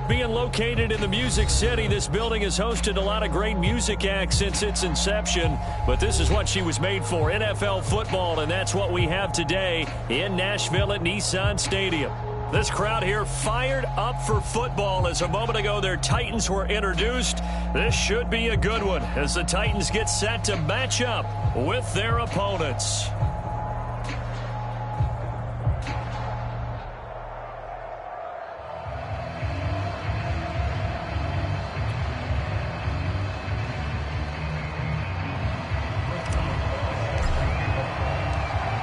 Being located in the Music City, this building has hosted a lot of great music acts since its inception. But this is what she was made for, NFL football, and that's what we have today in Nashville at Nissan Stadium. This crowd here fired up for football as a moment ago their Titans were introduced. This should be a good one as the Titans get set to match up with their opponents.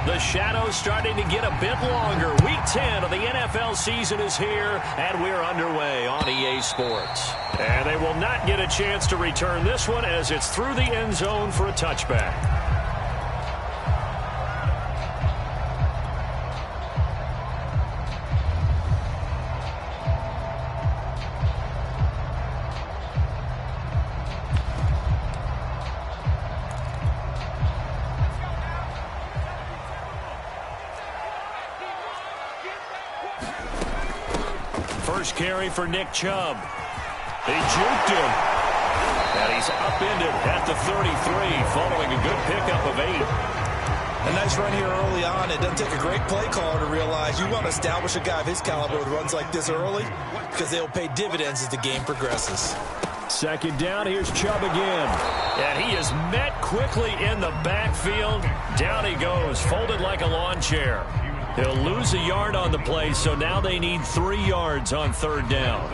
The shadow's starting to get a bit longer. Week 10 of the NFL season is here, and we're underway on EA Sports. And they will not get a chance to return this one as it's through the end zone for a touchback. First carry for Nick Chubb. They juked him. And he's upended at the 33 following a good pickup of 8. A nice run here early on. It doesn't take a great play caller to realize you want to establish a guy of his caliber with runs like this early because they'll pay dividends as the game progresses. Second down, here's Chubb again. And he is met quickly in the backfield. Down he goes, folded like a lawn chair. He'll lose a yard on the play, so now they need 3 yards on third down.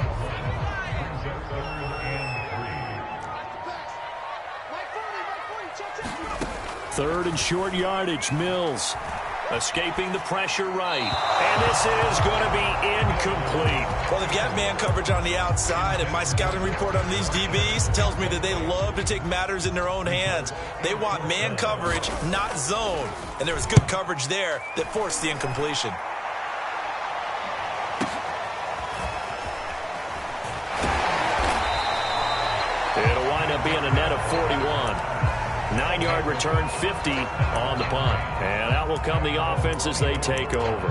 Third and short yardage, Mills. Escaping the pressure right. And this is going to be incomplete. Well, they've got man coverage on the outside, and my scouting report on these DBs tells me that they love to take matters in their own hands. They want man coverage, not zone. And there was good coverage there that forced the incompletion. It'll wind up being a net of 41. 9-yard return, 50 on the punt. And out will come the offense as they take over.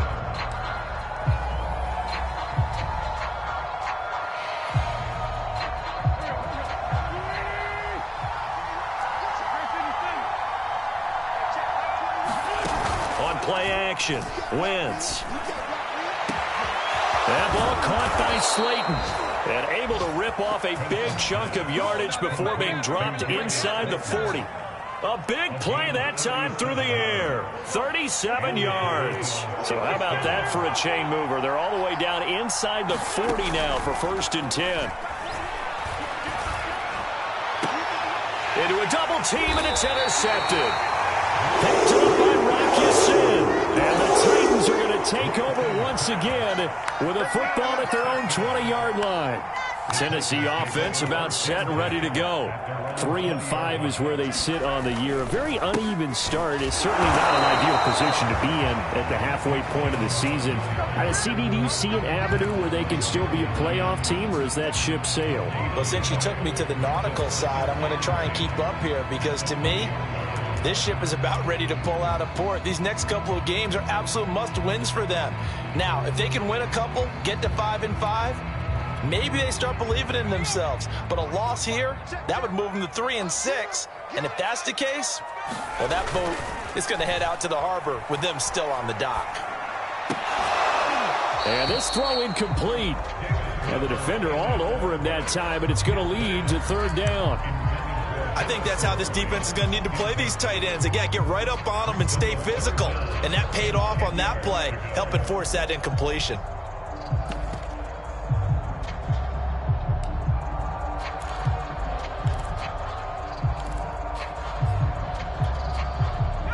On play action, Wentz. That ball caught by Slayton. And able to rip off a big chunk of yardage before being dropped inside the 40. A big play that time through the air. 37 yards. So how about that for a chain mover? They're all the way down inside the 40 now for 1st and 10. Into a double team, and it's intercepted. Picked up by Rocky Sin. And the Titans are going to take over once again with a football at their own 20-yard line. Tennessee offense about set and ready to go. 3-5 is where they sit on the year. A very uneven start is certainly not an ideal position to be in at the halfway point of the season. CD, do you see an avenue where they can still be a playoff team, or is that ship sailed? Well, since you took me to the nautical side, I'm going to try and keep up here because to me, this ship is about ready to pull out of port. These next couple of games are absolute must-wins for them. Now, if they can win a couple, get to 5-5, maybe they start believing in themselves. But a loss here, that would move them to 3-6. And if that's the case, well, that boat is going to head out to the harbor with them still on the dock. And this throw incomplete. And the defender all over him that time, but it's going to lead to 3rd down. I think that's how this defense is going to need to play these tight ends. Again, get right up on them and stay physical. And that paid off on that play, helping force that incompletion.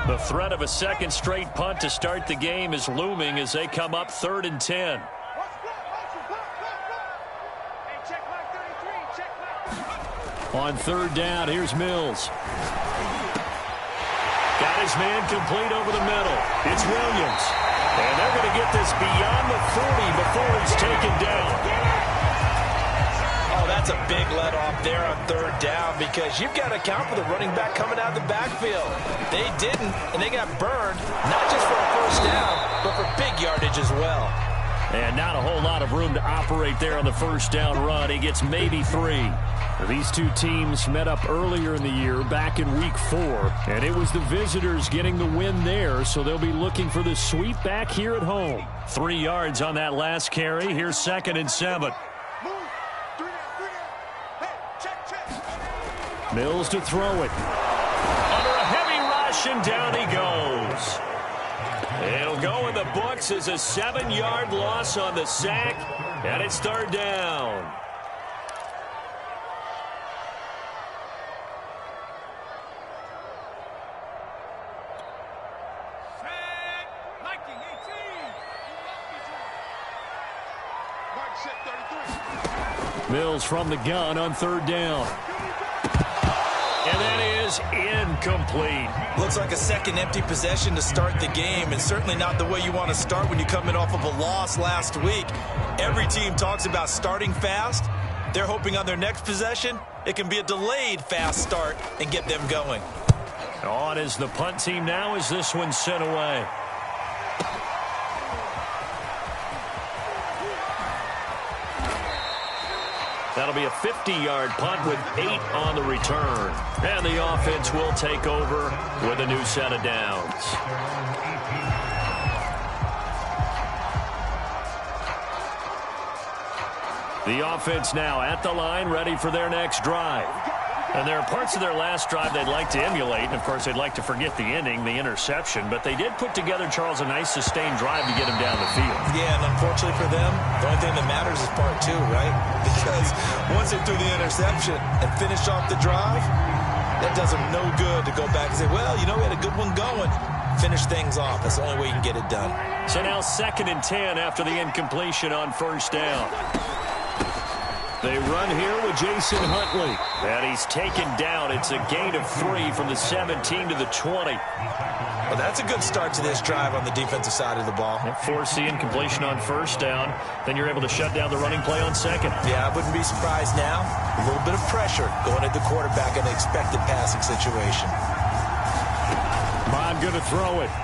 The threat of a second straight punt to start the game is looming as they come up 3rd and 10. On 3rd down, here's Mills. Got his man complete over the middle. It's Williams. And they're going to get this beyond the 40 before he's taken down. Oh, that's a big let off there on 3rd down because you've got to account for the running back coming out of the backfield. They didn't, and they got burned, not just for a 1st down, but for big yardage as well. And not a whole lot of room to operate there on the first down run. He gets maybe 3. These two teams met up earlier in the year, back in Week 4, and it was the visitors getting the win there, so they'll be looking for the sweep back here at home. 3 yards on that last carry. Here's 2nd and 7. Mills to throw it. Under a heavy rush, and down he goes. It'll go in the books as a 7-yard loss on the sack, and it's 3rd down. Mills from the gun on 3rd down. And that is incomplete. Looks like a second empty possession to start the game, and certainly not the way you want to start when you're coming off of a loss last week. Every team talks about starting fast. They're hoping on their next possession, it can be a delayed fast start and get them going. On is the punt team now as this one's sent away. That'll be a 50-yard punt with 8 on the return. And the offense will take over with a new set of downs. The offense now at the line, ready for their next drive. And there are parts of their last drive they'd like to emulate. And, of course, they'd like to forget the ending, the interception. But they did put together, Charles, a nice sustained drive to get him down the field. Yeah, and unfortunately for them, the only thing that matters is part 2, right? Because once they threw the interception and finished off the drive, that does them no good to go back and say, well, you know, we had a good one going. Finish things off. That's the only way you can get it done. So now 2nd and 10 after the incompletion on 1st down. They run here with Jason Huntley. And he's taken down. It's a gain of 3 from the 17 to the 20. Well, that's a good start to this drive on the defensive side of the ball. Force the incompletion on 1st down. Then you're able to shut down the running play on 2nd. Yeah, I wouldn't be surprised now. A little bit of pressure going at the quarterback in an expected passing situation. Bond going to throw it.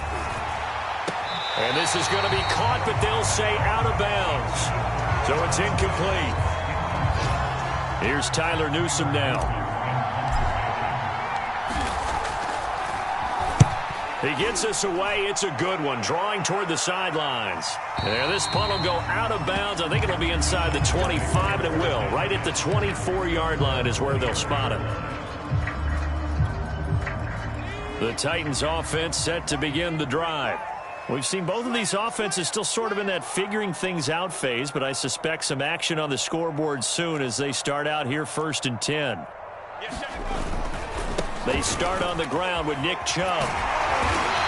And this is going to be caught, but they'll say out of bounds. So it's incomplete. Here's Tyler Newsome now. He gets us away. It's a good one. Drawing toward the sidelines. And this punt will go out of bounds. I think it'll be inside the 25, and it will. Right at the 24-yard line is where they'll spot him. The Titans offense set to begin the drive. We've seen both of these offenses still sort of in that figuring things out phase, but I suspect some action on the scoreboard soon as they start out here 1st and 10. They start on the ground with Nick Chubb.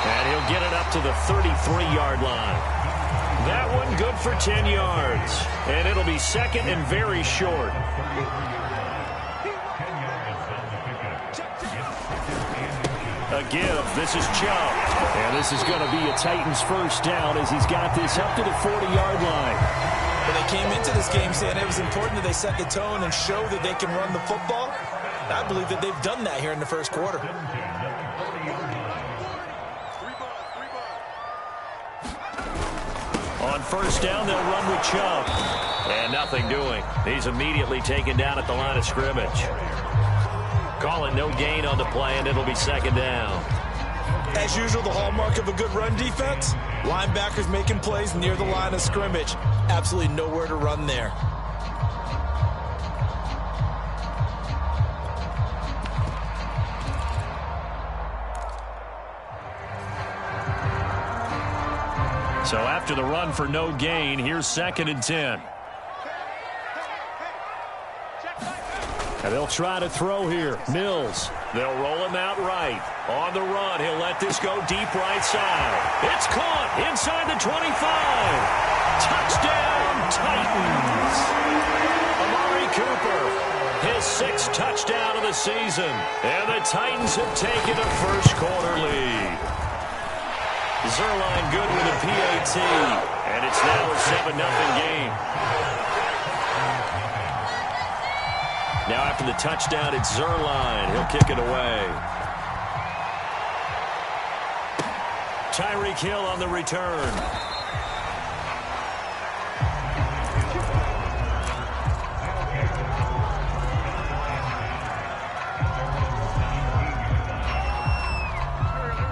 And he'll get it up to the 33-yard line. That one good for 10 yards. And it'll be 2nd and very short. A give. This is Chubb. And this is going to be a Titans first down as he's got this up to the 40-yard line. When they came into this game saying it was important that they set the tone and show that they can run the football, I believe that they've done that here in the first quarter. On 1st down, they'll run with Chubb. And nothing doing. He's immediately taken down at the line of scrimmage. Call it no gain on the play, and it'll be 2nd down. As usual, the hallmark of a good run defense, linebackers making plays near the line of scrimmage. Absolutely nowhere to run there. So after the run for no gain, here's 2nd and 10. And they'll try to throw here. Mills. They'll roll him out right. On the run, he'll let this go deep right side. It's caught inside the 25. Touchdown, Titans. Amari Cooper, his 6th touchdown of the season. And the Titans have taken a first quarter lead. Zerline good with a PAT. And it's now a 7-0 game. Now after the touchdown, it's Zerline. He'll kick it away. Tyreek Hill on the return.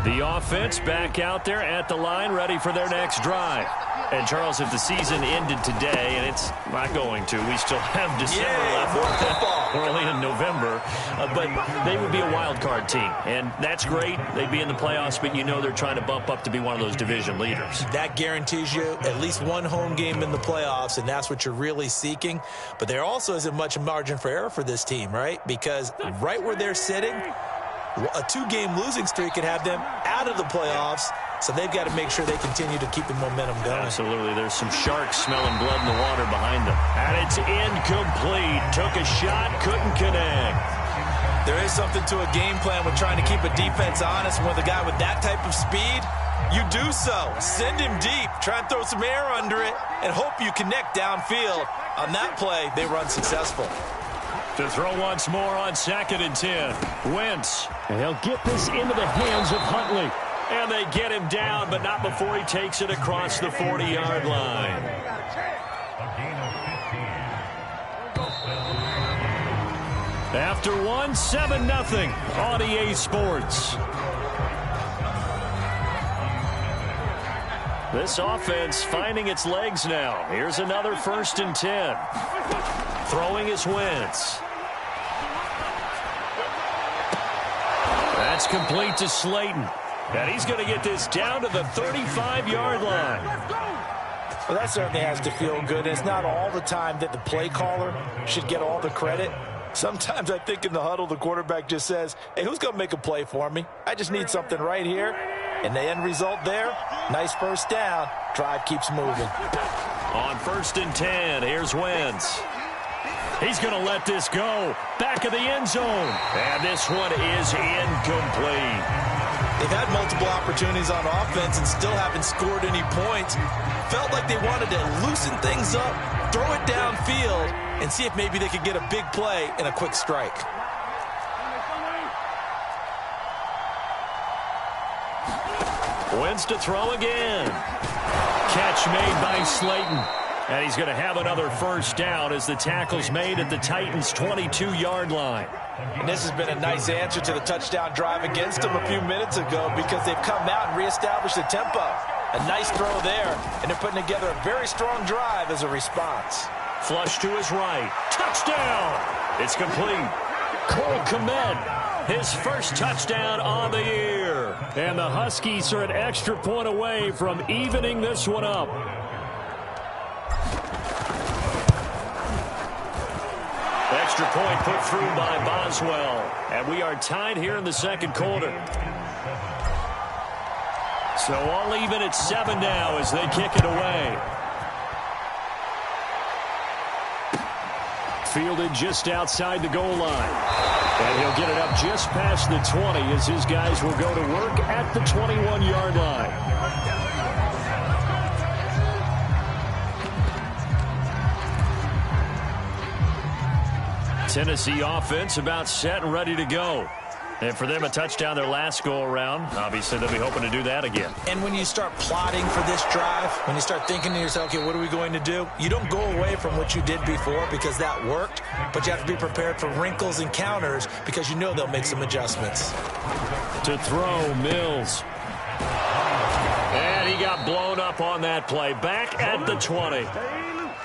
The offense back out there at the line, ready for their next drive. And, Charles, if the season ended today, and it's not going to, we still have December left. We're only in November. But they would be a wild card team. And that's great. They'd be in the playoffs, but you know they're trying to bump up to be one of those division leaders. That guarantees you at least one home game in the playoffs, and that's what you're really seeking. But there also isn't much margin for error for this team, right? Because right where they're sitting, a 2-game losing streak could have them out of the playoffs. So they've got to make sure they continue to keep the momentum going. Absolutely. There's some sharks smelling blood in the water behind them. And it's incomplete. Took a shot, couldn't connect. There is something to a game plan with trying to keep a defense honest. And with a guy with that type of speed, you do so. Send him deep. Try and throw some air under it and hope you connect downfield. On that play, they run successful. To throw once more on 2nd and 10. Wentz. And he'll get this into the hands of Huntley. And they get him down, but not before he takes it across the 40-yard line. After 1, 7-0 on EA Sports. This offense finding its legs now. Here's another 1st and 10. Throwing is Wentz. That's complete to Slayton. And he's going to get this down to the 35-yard line. Well, that certainly has to feel good. It's not all the time that the play caller should get all the credit. Sometimes I think in the huddle, the quarterback just says, hey, who's going to make a play for me? I just need something right here. And the end result there, nice first down. Drive keeps moving. On 1st and 10, here's Wentz. He's going to let this go. Back of the end zone. And this one is incomplete. They've had multiple opportunities on offense and still haven't scored any points. Felt like they wanted to loosen things up, throw it downfield, and see if maybe they could get a big play and a quick strike. Wentz to throw again. Catch made by Slayton. And he's going to have another first down as the tackle's made at the Titans' 22-yard line. And this has been a nice answer to the touchdown drive against them a few minutes ago because they've come out and reestablished the tempo. A nice throw there, and they're putting together a very strong drive as a response. Flush to his right. Touchdown! It's complete. Cole Kmet, his first touchdown on the year. And the Huskies are an extra point away from evening this one up. Extra point put through by Boswell. And we are tied here in the 2nd quarter. So all even at 7 now as they kick it away. Fielded just outside the goal line. And he'll get it up just past the 20 as his guys will go to work at the 21-yard line. Tennessee offense about set and ready to go. And for them, a touchdown their last go-around. Obviously, they'll be hoping to do that again. And when you start plotting for this drive, when you start thinking to yourself, okay, what are we going to do? You don't go away from what you did before because that worked, but you have to be prepared for wrinkles and counters because you know they'll make some adjustments. To throw, Mills. And he got blown up on that play. Back at the 20.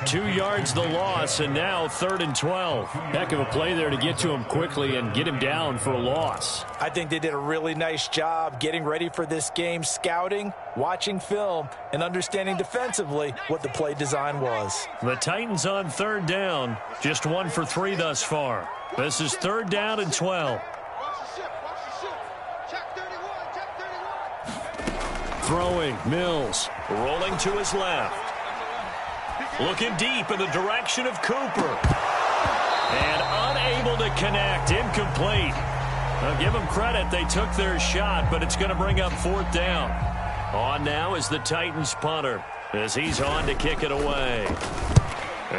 2 yards the loss, and now 3rd and 12. Heck of a play there to get to him quickly and get him down for a loss. I think they did a really nice job getting ready for this game, scouting, watching film, and understanding defensively what the play design was. The Titans on 3rd down, just 1 for 3 thus far. This is 3rd down and 12. Throwing, Mills, rolling to his left. Looking deep in the direction of Cooper. And unable to connect. Incomplete. I'll give them credit. They took their shot, but it's going to bring up 4th down. On now is the Titans punter as he's on to kick it away.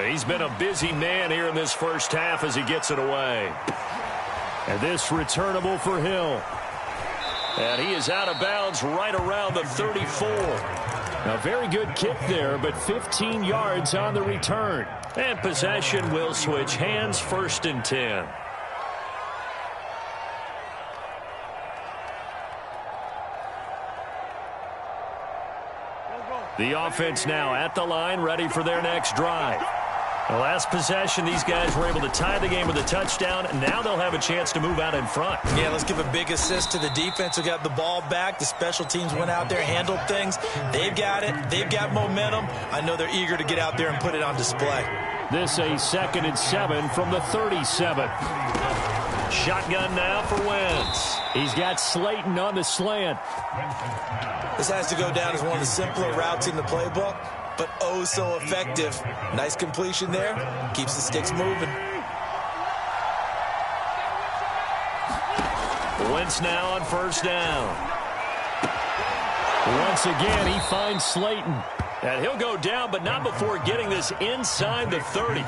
He's been a busy man here in this first half as he gets it away. And this returnable for Hill. And he is out of bounds right around the 34. A very good kick there, but 15 yards on the return. And possession will switch hands, 1st and 10. The offense now at the line, ready for their next drive. The last possession, these guys were able to tie the game with a touchdown, and now they'll have a chance to move out in front. Yeah, let's give a big assist to the defense who got the ball back. The special teams went out there, handled things. They've got it. They've got momentum. I know they're eager to get out there and put it on display. This a 2nd and 7 from the 37. Shotgun now for Wentz. He's got Slayton on the slant. This has to go down as one of the simpler routes in the playbook, but oh so effective. Nice completion there. Keeps the sticks moving. Wentz now on 1st down. Once again, he finds Slayton. And he'll go down, but not before getting this inside the 30.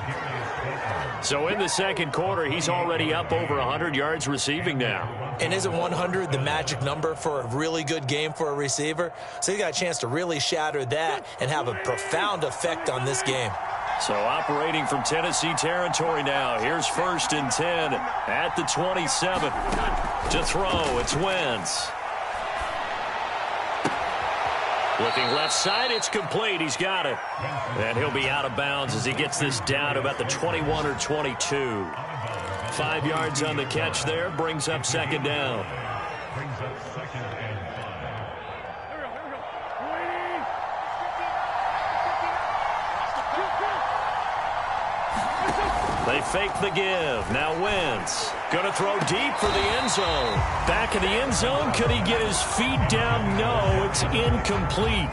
So in the 2nd quarter, he's already up over 100 yards receiving now. And isn't 100 the magic number for a really good game for a receiver? So he got a chance to really shatter that and have a profound effect on this game. So operating from Tennessee territory now. Here's 1st and 10 at the 27. To throw, it's Wentz. Looking left side, it's complete. He's got it. And he'll be out of bounds as he gets this down to about the 21 or 22. 5 yards on the catch there, brings up 2nd down. They fake the give. Now Wentz. Going to throw deep for the end zone. Back in the end zone. Could he get his feet down? No, it's incomplete.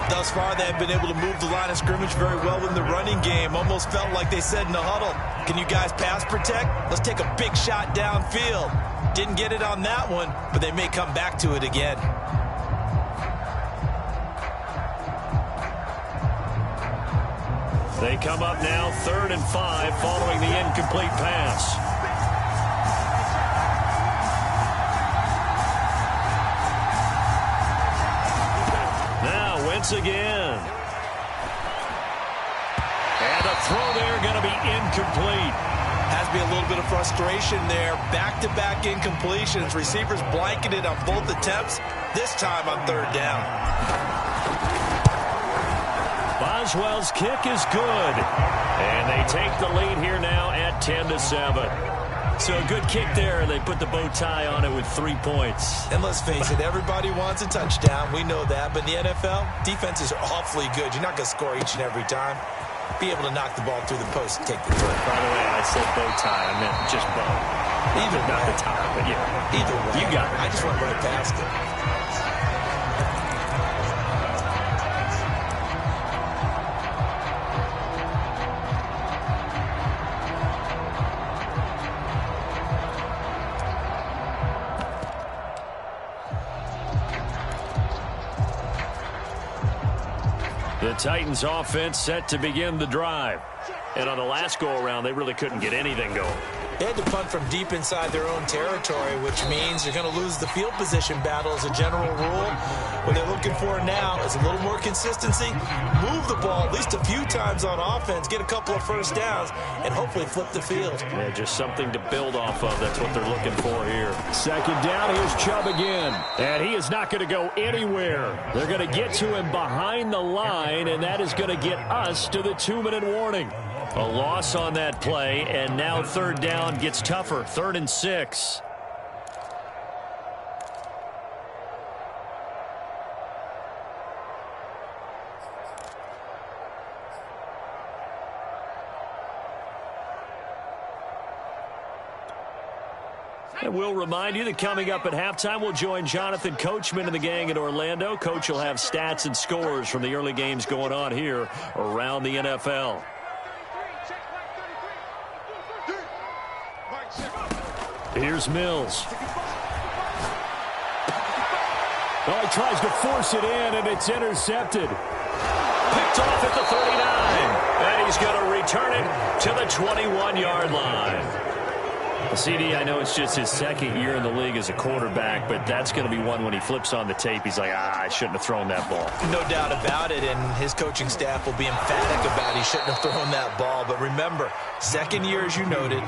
Thus far, they have been able to move the line of scrimmage very well in the running game. Almost felt like they said in the huddle, can you guys pass protect? Let's take a big shot downfield. Didn't get it on that one, but they may come back to it again. They come up now 3rd and 5 following the incomplete pass. Now Wentz again. And a throw there going to be incomplete. Has to be a little bit of frustration there. Back-to-back incompletions. Receivers blanketed on both attempts, this time on 3rd down. Boswell's kick is good. And they take the lead here now at 10-7. So a good kick there. They put the bow tie on it with 3 points. And let's face it, everybody wants a touchdown. We know that. But in the NFL, defenses are awfully good. You're not going to score each and every time. Be able to knock the ball through the post and take the throw. By the way, I said bow tie. I meant just bow. Either not the tie, but yeah. Either way. You got it. I just went right past it. The Titans offense set to begin the drive. And on the last go-around, they really couldn't get anything going. They had to punt from deep inside their own territory, which means you're going to lose the field position battle as a general rule. What they're looking for now is a little more consistency, move the ball at least a few times on offense, get a couple of 1st downs, and hopefully flip the field. Yeah, just something to build off of. That's what they're looking for here. 2nd down, here's Chubb again. And he is not going to go anywhere. They're going to get to him behind the line, and that is going to get us to the 2-minute warning. A loss on that play, and now 3rd down gets tougher. 3rd and 6. And we'll remind you that coming up at halftime, we'll join Jonathan Coachman and the gang in Orlando. Coach will have stats and scores from the early games going on here around the NFL. Here's Mills. Oh, he tries to force it in, and it's intercepted. Picked off at the 39. And he's going to return it to the 21-yard line. CD, I know it's just his second year in the league as a quarterback, but that's going to be one when he flips on the tape, he's like, I shouldn't have thrown that ball. No doubt about it, and his coaching staff will be emphatic about he shouldn't have thrown that ball. But remember, second year, as you noted,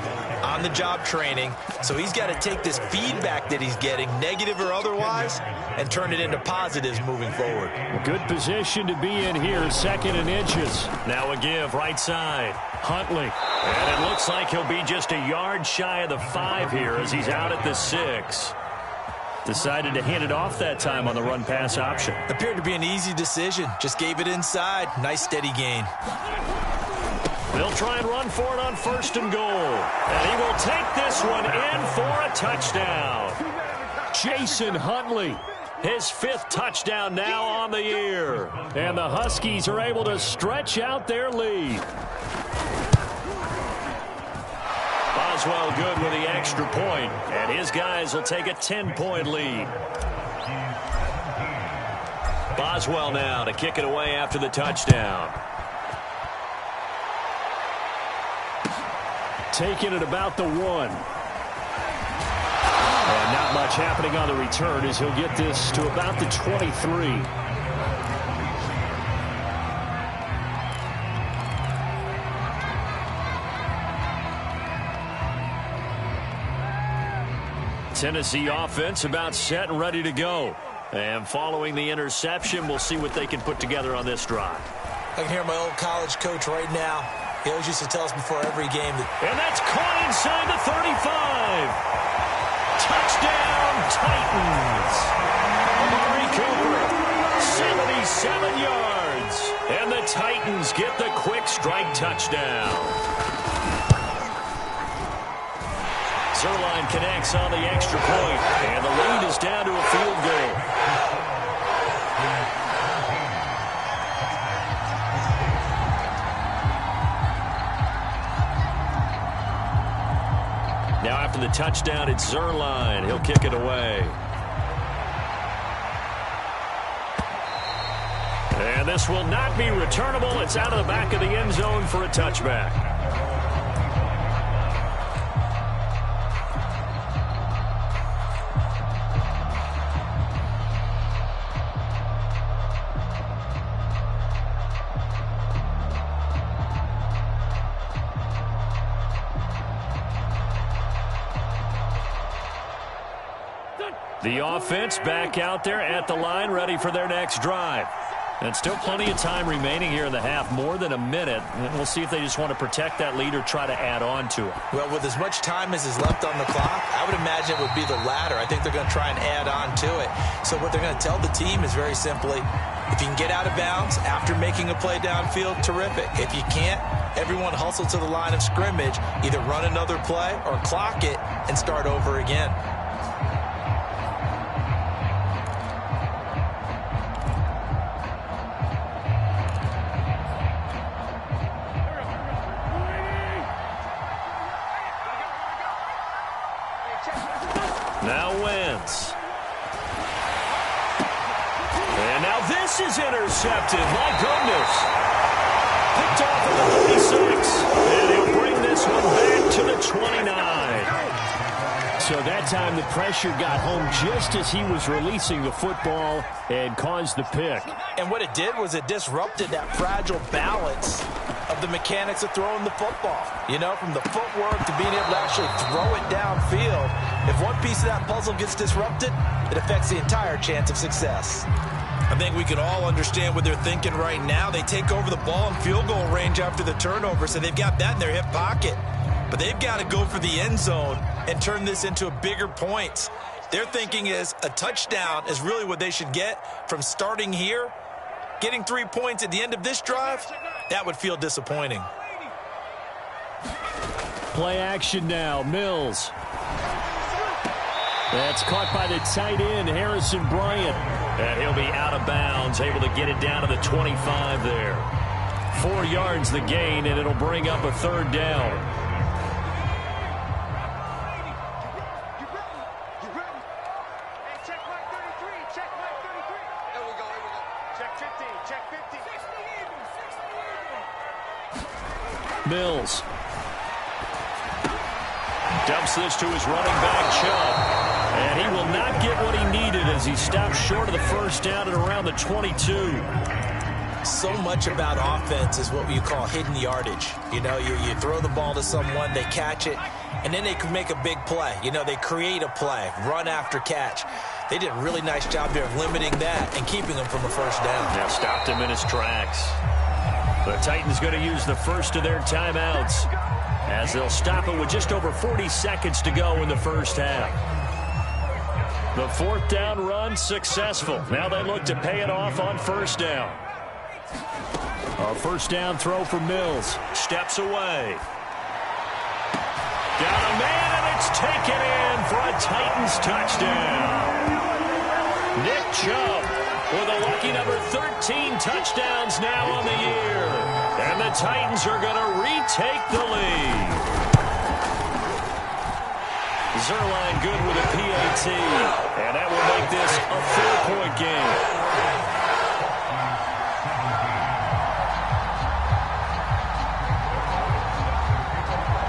on-the-job training, so he's got to take this feedback that he's getting, negative or otherwise, and turn it into positives moving forward. Good position to be in here, 2nd and inches. Now a give, right side. Huntley. And it looks like he'll be just a yard shy of the 5 here as he's out at the 6. Decided to hand it off that time on the run-pass option. Appeared to be an easy decision. Just gave it inside. Nice steady gain. They'll try and run for it on 1st and goal. And he will take this one in for a touchdown. Jason Huntley. His 5th touchdown now on the year. And the Huskies are able to stretch out their lead. Boswell good with the extra point, and his guys will take a 10-point lead. Boswell now to kick it away after the touchdown. Taking it about the 1. And not much happening on the return as he'll get this to about the 23. Tennessee offense about set and ready to go. And following the interception, we'll see what they can put together on this drive. I can hear my old college coach right now. He always used to tell us before every game that... And that's caught inside the 35. Touchdown, Titans. Amari Cooper, 77 yards. And the Titans get the quick strike touchdown. Zerline connects on the extra point, and the lead is down to a field goal. Now after the touchdown, it's Zerline. He'll kick it away. And this will not be returnable. It's out of the back of the end zone for a touchback. The offense back out there at the line, ready for their next drive. And still plenty of time remaining here in the half, more than a minute. And we'll see if they just want to protect that lead or try to add on to it. Well, with as much time as is left on the clock, I would imagine it would be the latter. I think they're going to try and add on to it. So what they're going to tell the team is very simply, if you can get out of bounds after making a play downfield, terrific. If you can't, everyone hustle to the line of scrimmage, either run another play or clock it and start over again. Now Wentz. And now this is intercepted. My goodness. Picked off at the 36. And he'll bring this one back to the 29. So that time the pressure got home just as he was releasing the football and caused the pick. And what it did was it disrupted that fragile balance of the mechanics of throwing the football. You know, from the footwork to being able to actually throw it downfield. If one piece of that puzzle gets disrupted, it affects the entire chance of success. I think we can all understand what they're thinking right now. They take over the ball in field goal range after the turnover, so they've got that in their hip pocket. But they've got to go for the end zone and turn this into bigger points. Their thinking is a touchdown is really what they should get from starting here. Getting 3 points at the end of this drive, that would feel disappointing. Play action now, Mills. That's caught by the tight end, Harrison Bryant. And he'll be out of bounds, able to get it down to the 25 there. 4 yards the gain, and it'll bring up a third down. Mills. Dumps this to his running back, Chubb. And he will not get what he needed as he stops short of the first down at around the 22. So much about offense is what you call hidden yardage. You know, you throw the ball to someone, they catch it, and then they can make a big play. You know, they create a play, run after catch. They did a really nice job there of limiting that and keeping him from a first down. Now stopped him in his tracks. The Titans going to use the first of their timeouts as they'll stop it with just over 40 seconds to go in the first half. The fourth down run successful. Now they look to pay it off on first down. A first down throw for Mills. Steps away. Got a man, and it's taken in for a Titans touchdown. Nick Chubb with a lucky number 13 touchdowns now on the year. And the Titans are going to retake the lead. Zerline good with a PAT. And that will make this a 4-point game.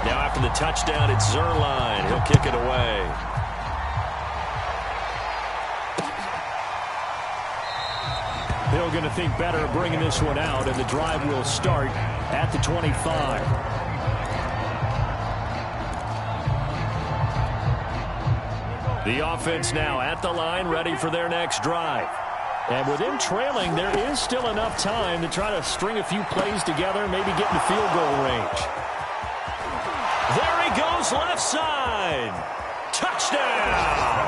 Now after the touchdown, it's Zerline. He'll kick it away. Hill going to think better of bringing this one out, and the drive will start at the 25. The offense now at the line, ready for their next drive. And with him trailing, there is still enough time to try to string a few plays together, maybe get in field goal range. There he goes, left side. Touchdown!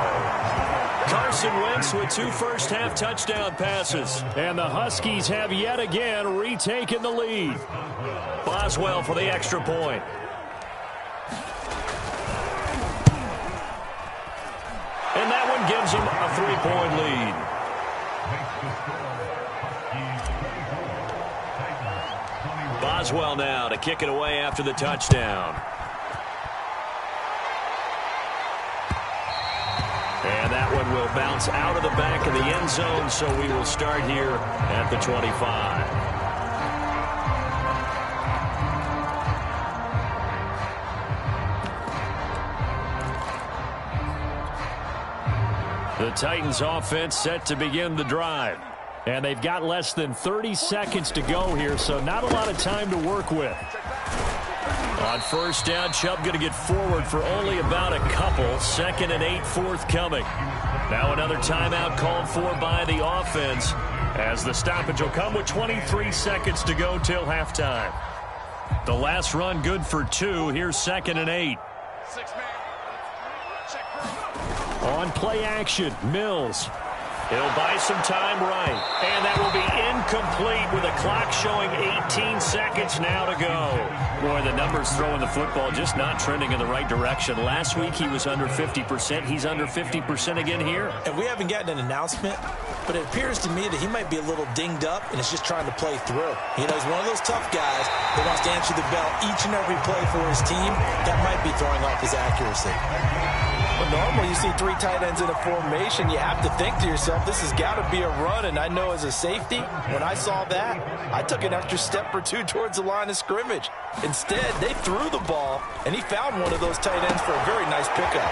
Carson Wentz with 2 first-half touchdown passes. And the Huskies have yet again retaken the lead. Boswell for the extra point. And that one gives them a 3-point lead. Boswell now to kick it away after the touchdown. And that one will bounce out of the back of the end zone, so we will start here at the 25. The Titans offense set to begin the drive. And they've got less than 30 seconds to go here, so not a lot of time to work with. On first down, Chubb going to get forward for only about a couple. 2nd and 8 forthcoming. Now another timeout called for by the offense as the stoppage will come with 23 seconds to go till halftime. The last run good for 2. Here's 2nd and 8. On play action, Mills. He'll buy some time right. And that will be incomplete with a clock showing 18 seconds now to go. Boy, the numbers throwing the football just not trending in the right direction. Last week he was under 50%. He's under 50% again here. And we haven't gotten an announcement, but it appears to me that he might be a little dinged up and is just trying to play through. You know, he's one of those tough guys that wants to answer the bell each and every play for his team. That might be throwing off his accuracy. Well, normally you see 3 tight ends in a formation, you have to think to yourself, this has got to be a run, and I know as a safety, when I saw that, I took an extra step or 2 towards the line of scrimmage. Instead, they threw the ball, and he found one of those tight ends for a very nice pickup.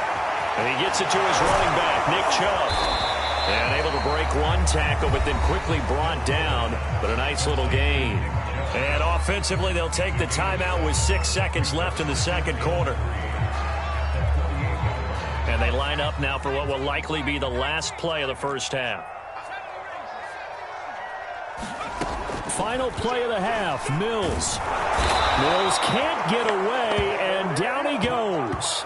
And he gets it to his running back, Nick Chubb. And able to break one tackle, but then quickly brought down, but a nice little gain. And offensively, they'll take the timeout with 6 seconds left in the second quarter. And they line up now for what will likely be the last play of the first half. Final play of the half, Mills. Mills can't get away, and down he goes.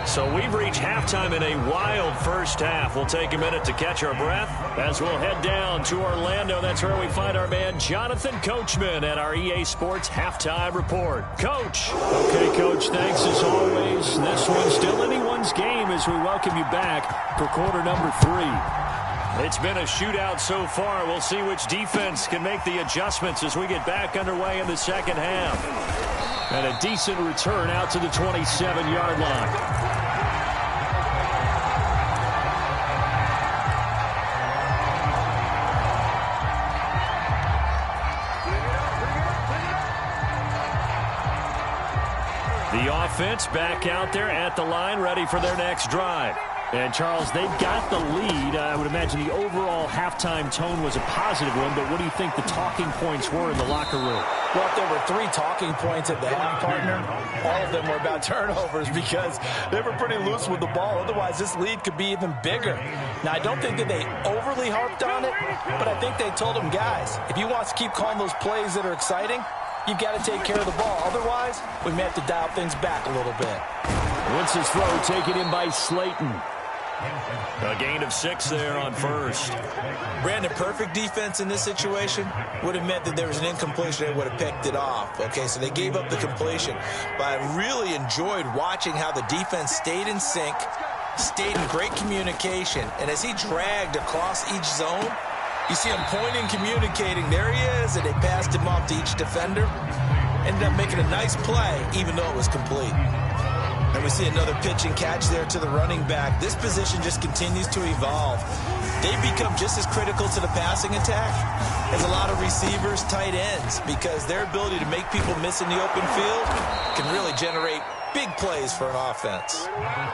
So we've reached halftime in a wild first half. We'll take a minute to catch our breath as we'll head down to Orlando. That's where we find our man Jonathan Coachman at our EA Sports Halftime Report. Coach. Okay, Coach, thanks as always. This one's still anyone's game as we welcome you back for quarter number 3. It's been a shootout so far. We'll see which defense can make the adjustments as we get back underway in the second half. And a decent return out to the 27-yard line. The offense back out there at the line, ready for their next drive. And, Charles, they've got the lead. I would imagine the overall halftime tone was a positive one, but what do you think the talking points were in the locker room? Well, if there were 3 talking points at the half, partner, all of them were about turnovers because they were pretty loose with the ball. Otherwise, this lead could be even bigger. Now, I don't think that they overly harped on it, but I think they told them, guys, if you want to keep calling those plays that are exciting, you've got to take care of the ball. Otherwise, we may have to dial things back a little bit. Wentz's throw taken in by Slayton. A gain of 6 there on first. Brandon, perfect defense in this situation would have meant that there was an incompletion. They would have picked it off. Okay, so they gave up the completion. But I really enjoyed watching how the defense stayed in sync, stayed in great communication. And as he dragged across each zone, you see him pointing, communicating. There he is, and they passed him off to each defender. Ended up making a nice play, even though it was complete. And we see another pitch and catch there to the running back. This position just continues to evolve. They become just as critical to the passing attack as a lot of receivers, tight ends, because their ability to make people miss in the open field can really generate big plays for an offense.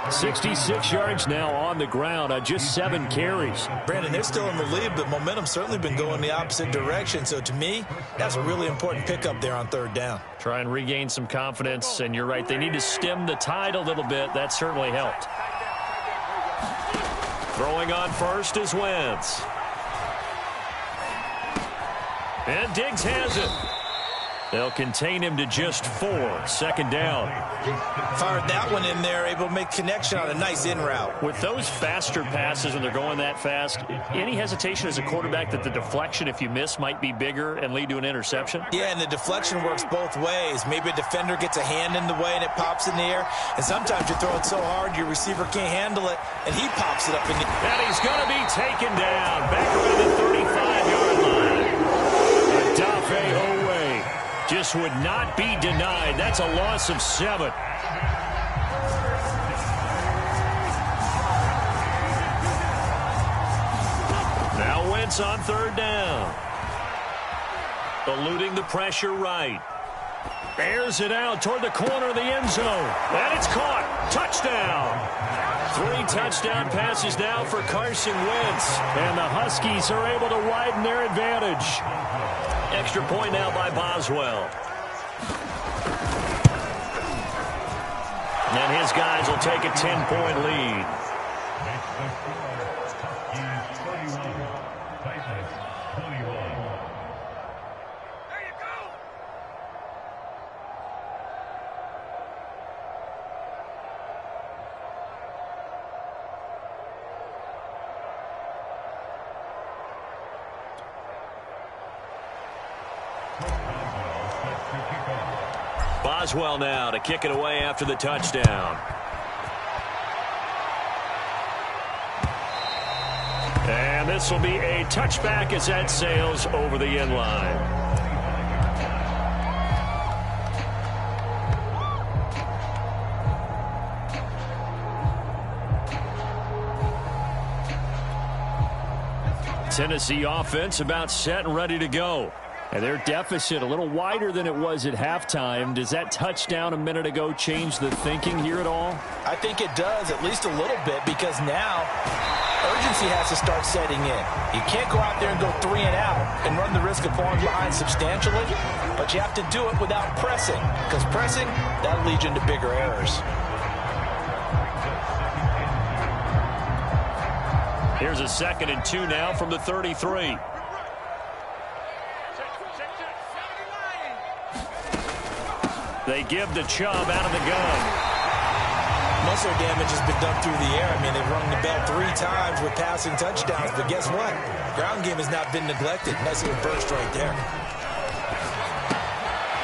66 yards now on the ground on just 7 carries. Brandon, they're still in the lead, but momentum's certainly been going the opposite direction. So to me, that's a really important pickup there on 3rd down. Try and regain some confidence, and you're right, they need to stem the tide a little bit. That certainly helped. Throwing on first is Wentz. And Diggs has it. They'll contain him to just 4. 2nd down. Fired that one in there, able to make connection on a nice in route. With those faster passes when they're going that fast, any hesitation as a quarterback that the deflection, if you miss, might be bigger and lead to an interception? Yeah, and the deflection works both ways. Maybe a defender gets a hand in the way and it pops in the air. And sometimes you throw it so hard your receiver can't handle it, and he pops it up in the air. And he's going to be taken down. Back around the 35-yard line. Odafe just would not be denied. That's a loss of 7. Now Wentz on 3rd down. Eluding the pressure right. Airs it out toward the corner of the end zone. And it's caught. Touchdown. 3 touchdown passes now for Carson Wentz. And the Huskies are able to widen their advantage. Extra point now by Boswell. And his guys will take a 10-point lead. Boswell now to kick it away after the touchdown. And this will be a touchback as that sails over the end line. Tennessee offense about set and ready to go. And their deficit a little wider than it was at halftime. Does that touchdown a minute ago change the thinking here at all? I think it does, at least a little bit, because now urgency has to start setting in. You can't go out there and go 3 and out and run the risk of falling behind substantially, but you have to do it without pressing, because pressing, that'll lead you into bigger errors. Here's a 2nd and 2 now from the 33. They give the Chubb out of the gun. Most of their damage has been done through the air. I mean, they've rung the bell 3 times with passing touchdowns, but guess what? Ground game has not been neglected. Nice little burst right there.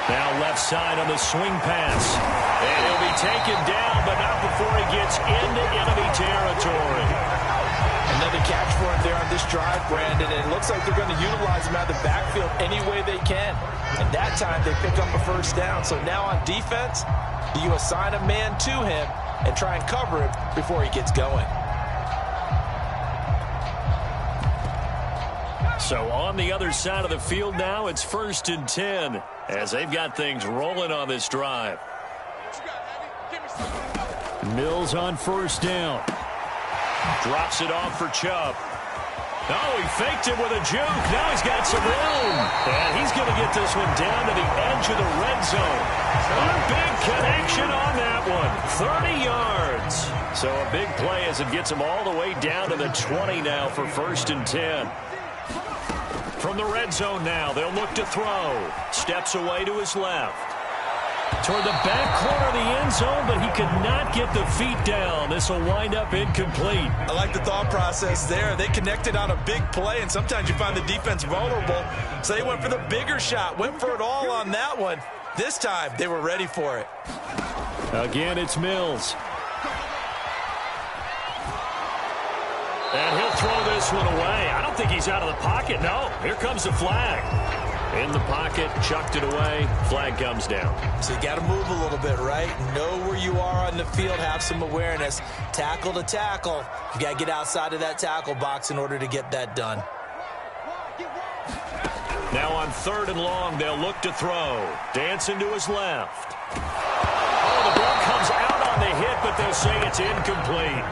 Now left side on the swing pass. And he'll be taken down, but not before he gets into enemy territory. Another catch for him there on this drive, Brandon, and it looks like they're going to utilize him out of the backfield any way they can. And that time they pick up a 1st down. So now on defense, do you assign a man to him and try and cover him before he gets going? So on the other side of the field now, it's 1st and 10 as they've got things rolling on this drive. Mills on first down. Drops it off for Chubb. Oh, he faked it with a juke. Now he's got some room. And he's going to get this one down to the edge of the red zone. A big connection on that one. 30 yards. So a big play as it gets him all the way down to the 20 now for 1st and 10. From the red zone now, they'll look to throw. Steps away to his left. Toward the back corner of the end zone, but he could not get the feet down. This will wind up incomplete. I like the thought process there. They connected on a big play, and sometimes you find the defense vulnerable. So they went for the bigger shot, went for it all on that one. This time, they were ready for it. Again, it's Mills. And he'll throw this one away. I don't think he's out of the pocket. No, here comes the flag. In the pocket, chucked it away, flag comes down. So you got to move a little bit, right? Know where you are on the field, have some awareness. Tackle to tackle. You got to get outside of that tackle box in order to get that done. Now on 3rd and long, they'll look to throw. Dancing to his left. Oh, the ball comes out on the hit, but they'll say it's incomplete.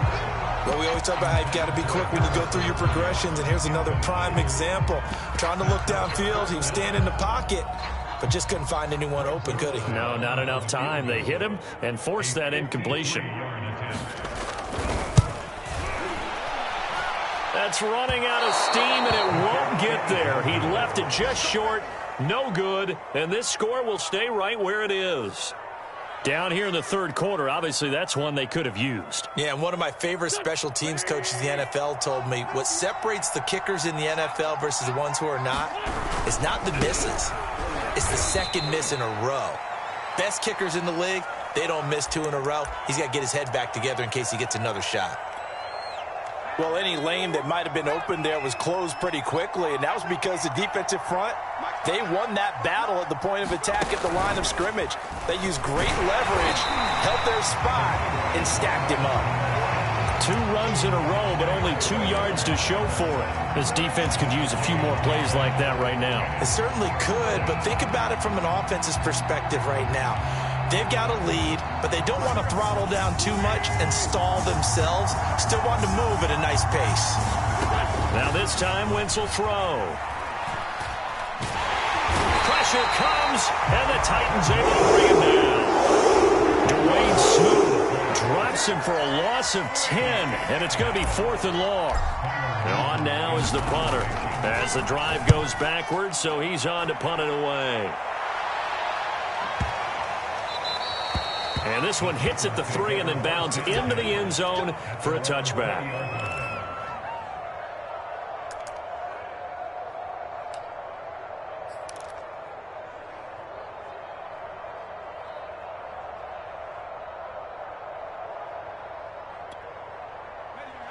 Well, we always talk about how you've got to be quick when you go through your progressions, and here's another prime example. Trying to look downfield, he was standing in the pocket, but just couldn't find anyone open, could he? No, not enough time. They hit him and forced that incompletion. That's running out of steam, and it won't get there. He left it just short, no good, and this score will stay right where it is. Down here in the 3rd quarter, obviously that's one they could have used. Yeah, and one of my favorite special teams coaches in the NFL told me what separates the kickers in the NFL versus the ones who are not is not the misses. It's the second miss in a row. Best kickers in the league, they don't miss 2 in a row. He's got to get his head back together in case he gets another shot. Well, any lane that might have been open there was closed pretty quickly, and that was because the defensive front, they won that battle at the point of attack at the line of scrimmage. They used great leverage, held their spot, and stacked him up. 2 runs in a row, but only 2 yards to show for it. This defense could use a few more plays like that right now. It certainly could, but think about it from an offense's perspective right now. They've got a lead, but they don't want to throttle down too much and stall themselves. Still want to move at a nice pace. Now this time, Wentz will throw. Pressure comes, and the Titans able to bring him down. Dwayne Smoot drops him for a loss of 10, and it's going to be 4th and long. And on now is the punter as the drive goes backwards, so he's on to punt it away. And this one hits at the 3 and then bounds into the end zone for a touchback.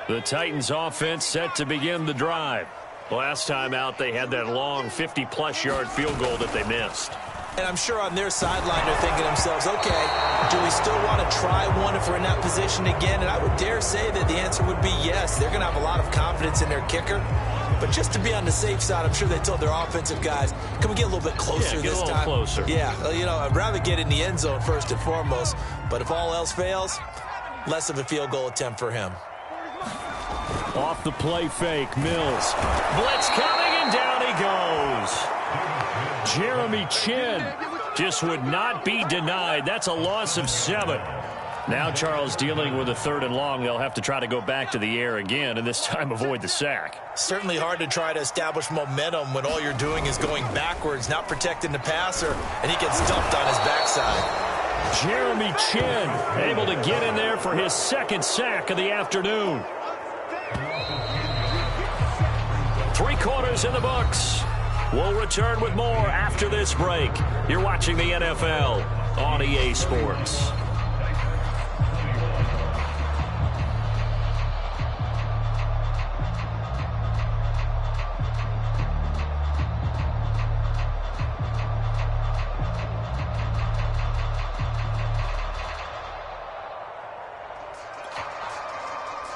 The Titans offense set to begin the drive. Last time out, they had that long 50-plus yard field goal that they missed. And I'm sure on their sideline they're thinking to themselves, okay, do we still want to try one if we're in that position again? And I would dare say that the answer would be yes. They're going to have a lot of confidence in their kicker. But just to be on the safe side, I'm sure they told their offensive guys, can we get a little bit closer this time? Get a little closer. Yeah, you know, I'd rather get in the end zone first and foremost. But if all else fails, less of a field goal attempt for him. Off the play fake, Mills. Blitz coming, and down he goes. Jeremy Chin just would not be denied. That's a loss of 7. Now Charles dealing with a 3rd and long. They'll have to try to go back to the air again, and this time avoid the sack. Certainly hard to try to establish momentum when all you're doing is going backwards, not protecting the passer, and he gets dumped on his backside. Jeremy Chin able to get in there for his 2nd sack of the afternoon. 3 quarters in the books. We'll return with more after this break. You're watching the NFL on EA Sports.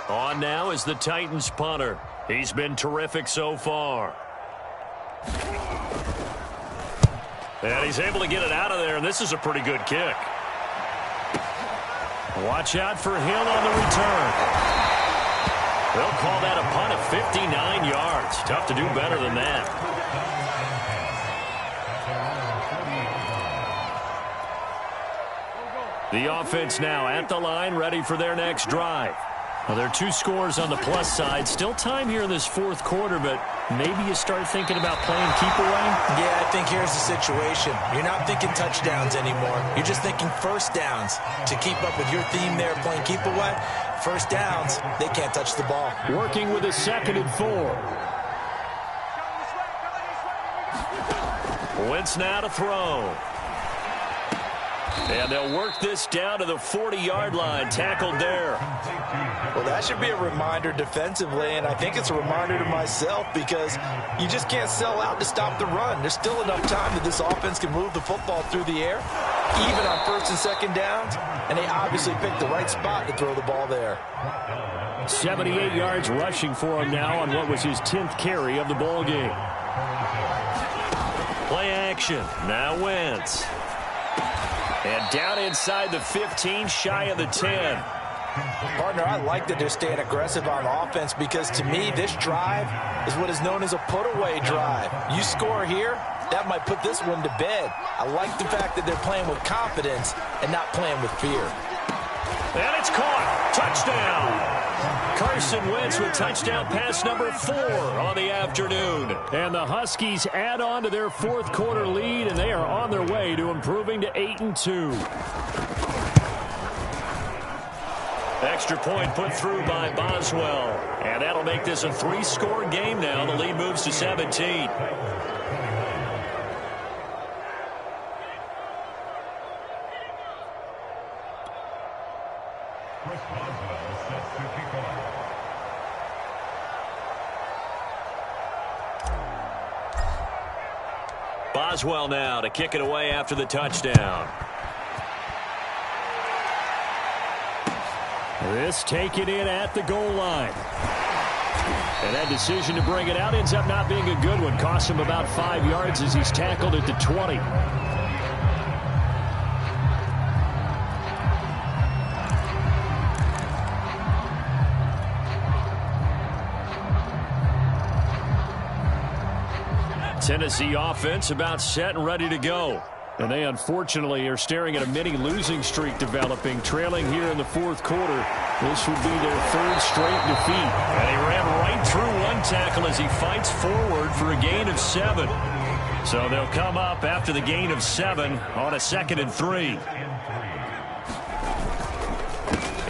On now is the Titans punter. He's been terrific so far. And he's able to get it out of there, and this is a pretty good kick. Watch out for Hill on the return. They'll call that a punt of 59 yards. Tough to do better than that. The offense now at the line, ready for their next drive. Well, there are 2 scores on the plus side. Still time here in this fourth quarter, but maybe you start thinking about playing keep away? Yeah, I think here's the situation. You're not thinking touchdowns anymore. You're just thinking first downs. To keep up with your theme there, playing keep away, first downs, they can't touch the ball. Working with a 2nd and 4. Wentz now to throw. And they'll work this down to the 40-yard line. Tackled there. Well, that should be a reminder defensively, and I think it's a reminder to myself because you just can't sell out to stop the run. There's still enough time that this offense can move the football through the air, even on 1st and 2nd downs, and they obviously picked the right spot to throw the ball there. 78 yards rushing for him now on what was his 10th carry of the ball game. Play action. Now Wentz. And down inside the 15, shy of the 10. Partner, I like that they're staying aggressive on offense because, to me, this drive is what is known as a put-away drive. You score here, that might put this one to bed. I like the fact that they're playing with confidence and not playing with fear. And it's caught. Touchdown. Carson Wentz with touchdown pass number 4 on the afternoon. And the Huskies add on to their fourth quarter lead, and they are on their way to improving to 8-2. Extra point put through by Boswell. And that'll make this a 3-score game now. The lead moves to 17. Boswell now to kick it away after the touchdown. This taken in at the goal line. And that decision to bring it out ends up not being a good one. Costs him about 5 yards as he's tackled at the 20. Tennessee offense about set and ready to go. And they unfortunately are staring at a mini losing streak developing, trailing here in the fourth quarter. This would be their 3rd straight defeat. And he ran right through one tackle as he fights forward for a gain of 7. So they'll come up after the gain of 7 on a 2nd and 3.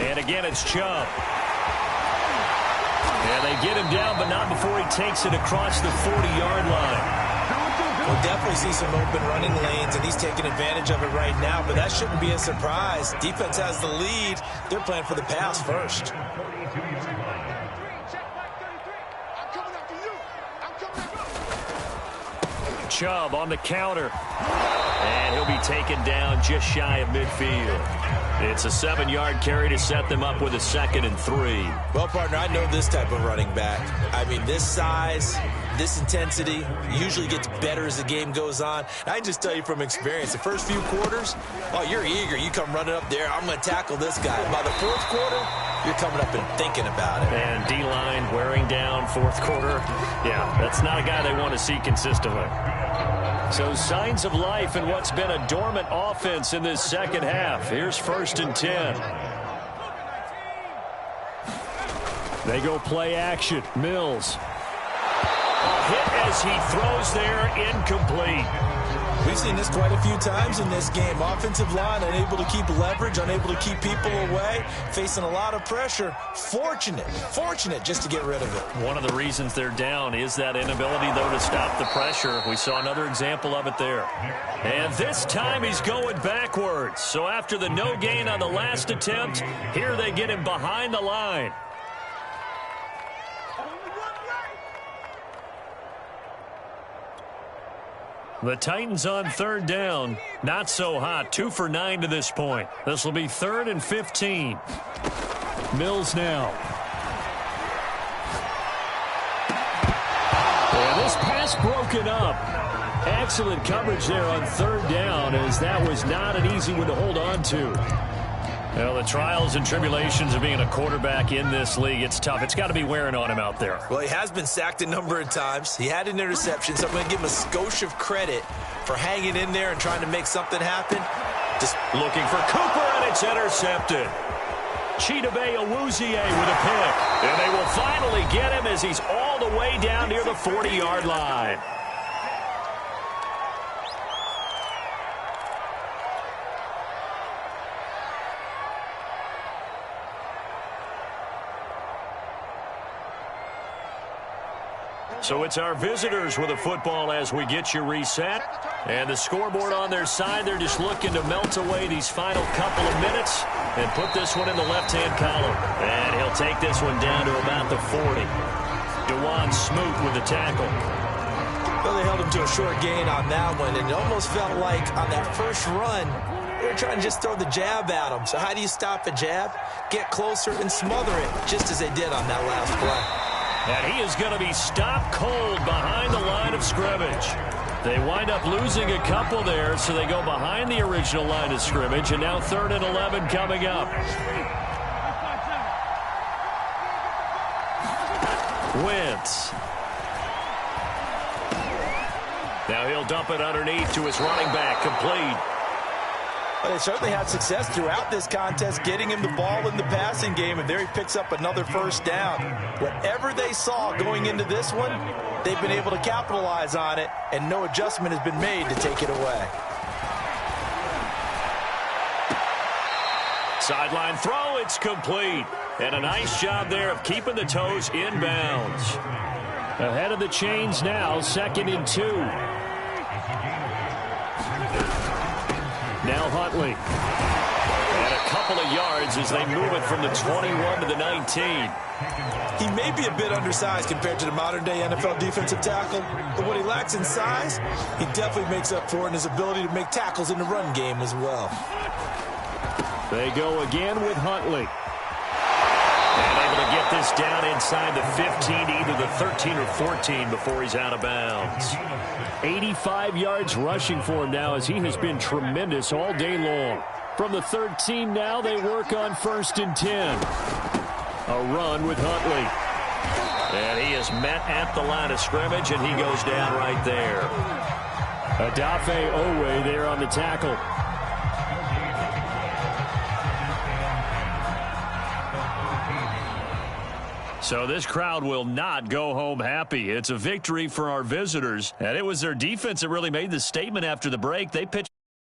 And again, it's Chubb. And they get him down, but not before he takes it across the 40-yard line. We'll definitely see some open running lanes, and he's taking advantage of it right now, but that shouldn't be a surprise. Defense has the lead. They're playing for the pass first. Chubb on the counter. And he'll be taken down just shy of midfield. It's a 7-yard carry to set them up with a 2nd and 3. Well, partner, I know this type of running back. I mean, this size, this intensity usually gets better as the game goes on. I can just tell you from experience, the first few quarters, oh, you're eager. You come running up there, I'm going to tackle this guy. By the fourth quarter, you're coming up and thinking about it. And D-line wearing down fourth quarter. Yeah, that's not a guy they want to see consistently. So signs of life in what's been a dormant offense in this second half. Here's 1st and 10. They go play action. Mills. A hit as he throws there, incomplete. We've seen this quite a few times in this game. Offensive line unable to keep leverage, unable to keep people away, facing a lot of pressure. Fortunate just to get rid of it. One of the reasons they're down is that inability, though, to stop the pressure. We saw another example of it there. And this time he's going backwards. So after the no gain on the last attempt, here they get him behind the line. The Titans on 3rd down. Not so hot. 2 for 9 to this point. This will be 3rd and 15. Mills now. And this pass broken up. Excellent coverage there on 3rd down, as that was not an easy one to hold on to. Well, the trials and tribulations of being a quarterback in this league, it's tough. It's got to be wearing on him out there. Well, he has been sacked a number of times. He had an interception, so I'm going to give him a skosh of credit for hanging in there and trying to make something happen. Just looking for Cooper, and it's intercepted. Chidobe Awuzie with a pick. And they will finally get him as he's all the way down near the 40-yard line. So it's our visitors with a football as we get you reset. And the scoreboard on their side, they're just looking to melt away these final couple of minutes and put this one in the left-hand column. And he'll take this one down to about the 40. DeJuan Smoot with the tackle. Well, they held him to a short gain on that one, and it almost felt like on that first run, they were trying to just throw the jab at him. So how do you stop a jab? Get closer and smother it, just as they did on that last play. And he is going to be stopped cold behind the line of scrimmage. They wind up losing a couple there, so they go behind the original line of scrimmage, and now 3rd and 11 coming up. Wentz. Now he'll dump it underneath to his running back, complete. Well, they certainly had success throughout this contest getting him the ball in the passing game, and there he picks up another first down. Whatever they saw going into this one, they've been able to capitalize on it, and no adjustment has been made to take it away. Sideline throw, it's complete. And a nice job there of keeping the toes inbounds. Ahead of the chains now, 2nd and 2. Now Huntley. And a couple of yards as they move it from the 21 to the 19. He may be a bit undersized compared to the modern-day NFL defensive tackle, but what he lacks in size, he definitely makes up for in his ability to make tackles in the run game as well. They go again with Huntley. And able to get this down inside the 15, either the 13 or 14 before he's out of bounds. 85 yards rushing for him now as he has been tremendous all day long. From the 13 now, they work on 1st and 10. A run with Huntley. And he is met at the line of scrimmage, and he goes down right there. Odafe Owe there on the tackle. So this crowd will not go home happy. It's a victory for our visitors. And it was their defense that really made the statement after the break. They pitched